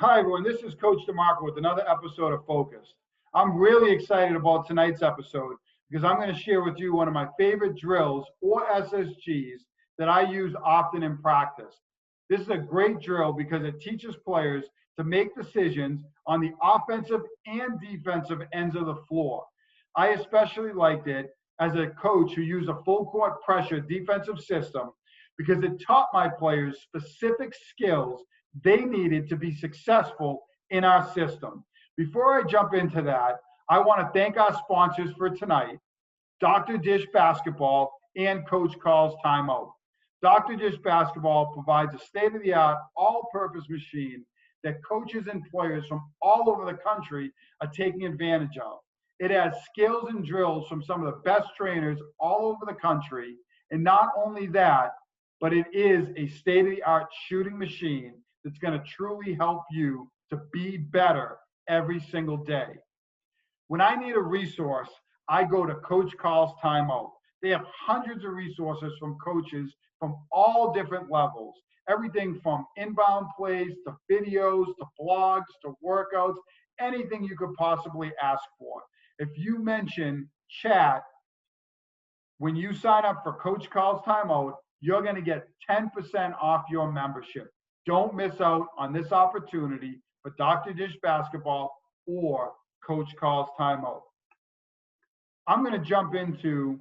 Hi, everyone. This is Coach DeMarco with another episode of Focus. I'm really excited about tonight's episode because I'm going to share with you one of my favorite drills or SSGs that I use often in practice. This is a great drill because it teaches players to make decisions on the offensive and defensive ends of the floor. I especially liked it as a coach who used a full court pressure defensive system because it taught my players specific skills they needed to be successful in our system. Before I jump into that, I want to thank our sponsors for tonight, Dr. Dish Basketball and Coach Call's Timeout. Dr. Dish Basketball provides a state-of-the-art, all-purpose machine that coaches and players from all over the country are taking advantage of. It has skills and drills from some of the best trainers all over the country. And not only that, but it is a state-of-the-art shooting machine that's going to truly help you to be better every single day. When I need a resource, I go to Coach Call's Timeout. They have hundreds of resources from coaches from all different levels, everything from inbound plays to videos to blogs to workouts, anything you could possibly ask for. If you mention chat when you sign up for Coach Call's Timeout, you're going to get 10% off your membership. Don't miss out on this opportunity for Dr. Dish Basketball or Coach Call's Timeout. I'm going to jump into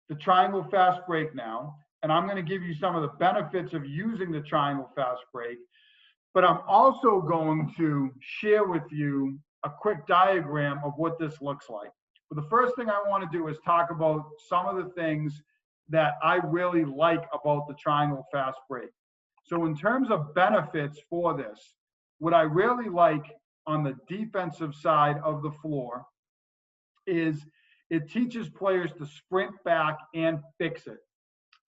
the triangle fast break now, and I'm going to give you some of the benefits of using the triangle fast break, but I'm also going to share with you a quick diagram of what this looks like. But the first thing I want to do is talk about some of the things that I really like about the triangle fast break. So in terms of benefits for this, what I really like on the defensive side of the floor is it teaches players to sprint back and fix it.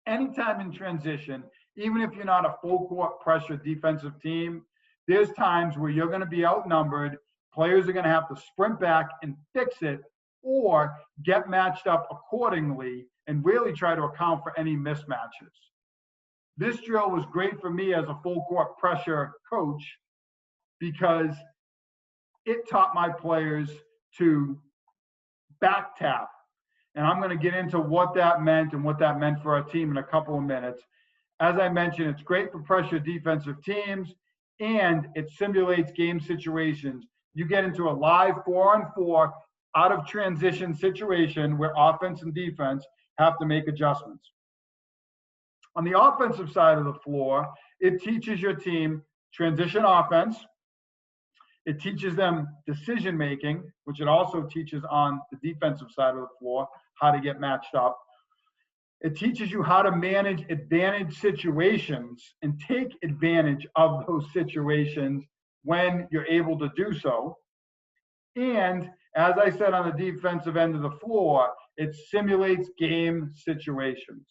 Anytime in transition, even if you're not a full court pressure defensive team, there's times where you're going to be outnumbered. Players are going to have to sprint back and fix it or get matched up accordingly and really try to account for any mismatches. This drill was great for me as a full court pressure coach because it taught my players to back tap. And I'm going to get into what that meant and what that meant for our team in a couple of minutes. As I mentioned, it's great for pressure defensive teams and it simulates game situations. You get into a live 4-on-4 out of transition situation where offense and defense have to make adjustments. On the offensive side of the floor, it teaches your team transition offense. It teaches them decision making, which it also teaches on the defensive side of the floor, how to get matched up. It teaches you how to manage advantage situations and take advantage of those situations when you're able to do so. And as I said, on the defensive end of the floor, it simulates game situations.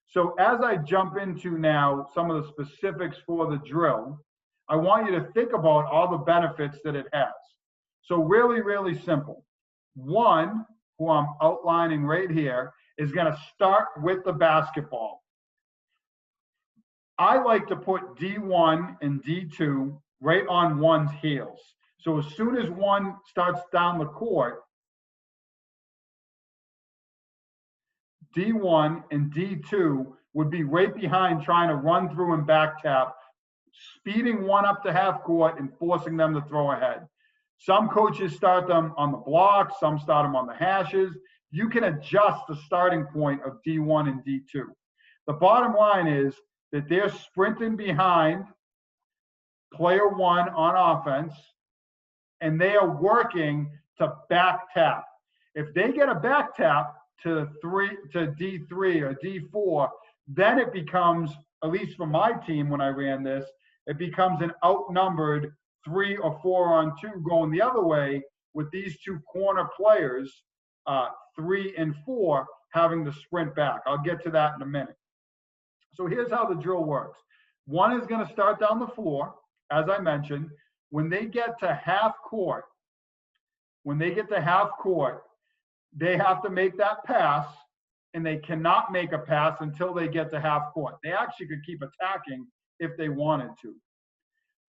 So as I jump into now some of the specifics for the drill, I want you to think about all the benefits that it has. So really, really simple. One, who I'm outlining right here, is going to start with the basketball. I like to put D1 and D2 right on one's heels. So as soon as one starts down the court, D1 and D2 would be right behind trying to run through and back tap, speeding one up to half court and forcing them to throw ahead. Some coaches start them on the blocks, some start them on the hashes. You can adjust the starting point of D1 and D2. The bottom line is that they're sprinting behind player one on offense, and they are working to back tap. If they get a back tap to D3 or D4, then it becomes, at least for my team when I ran this, it becomes an outnumbered 3 or 4-on-2 going the other way with these two corner players, 3 and 4, having to sprint back. I'll get to that in a minute. So here's how the drill works. One is going to start down the floor, as I mentioned. When they get to half court, they have to make that pass, and they cannot make a pass until they get to half court. They actually could keep attacking if they wanted to.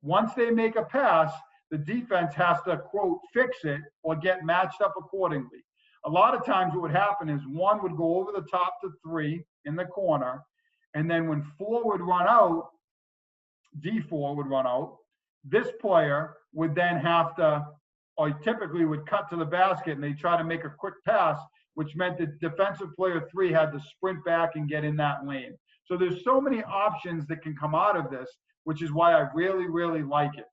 Once they make a pass, the defense has to, quote, fix it or get matched up accordingly. A lot of times what would happen is one would go over the top to 3 in the corner, and then when 4 would run out, D4 would run out, this player would then have to, or typically would cut to the basket and they try to make a quick pass, which meant that defensive player 3 had to sprint back and get in that lane. So there's so many options that can come out of this, which is why I really, really like it.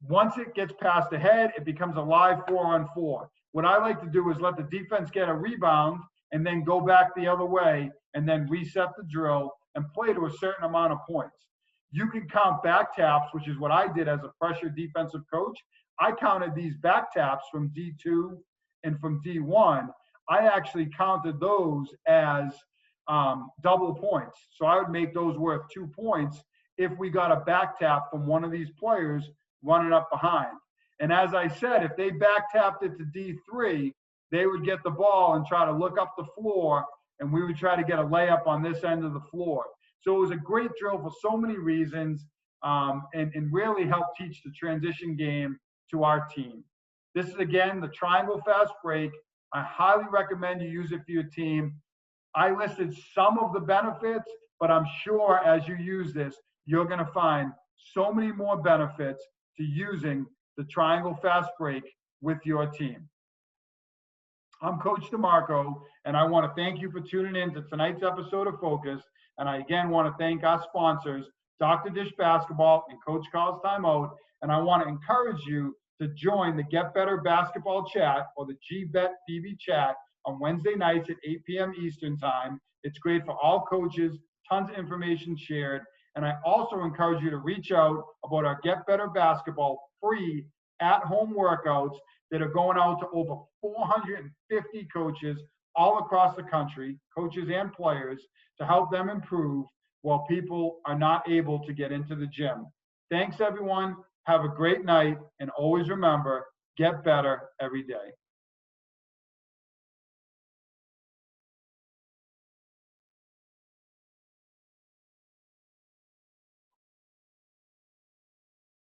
Once it gets passed ahead, it becomes a live 4-on-4. What I like to do is let the defense get a rebound and then go back the other way and then reset the drill and play to a certain amount of points. You can count back taps, which is what I did as a pressure defensive coach. I counted these back taps from D2 and from D1. I actually counted those as double points. So I would make those worth 2 points if we got a back tap from one of these players running up behind. And as I said, if they back tapped it to D3, they would get the ball and try to look up the floor, and we would try to get a layup on this end of the floor. So it was a great drill for so many reasons, and really helped teach the transition game to our team. This is, again, the triangle fast break. I highly recommend you use it for your team. I listed some of the benefits, but I'm sure as you use this, you're going to find so many more benefits to using the triangle fast break with your team. I'm Coach DeMarco, and I want to thank you for tuning in to tonight's episode of Focus. And I again want to thank our sponsors, Dr. Dish Basketball and Coach Carl's Timeout. And I want to encourage you to join the Get Better Basketball Chat, or the GBet BB Chat, on Wednesday nights at 8 p.m. Eastern Time. It's great for all coaches, tons of information shared. And I also encourage you to reach out about our Get Better Basketball free at-home workouts that are going out to over 450 coaches all across the country, coaches and players, to help them improve while people are not able to get into the gym. Thanks, everyone. Have a great night, and always remember, get better every day.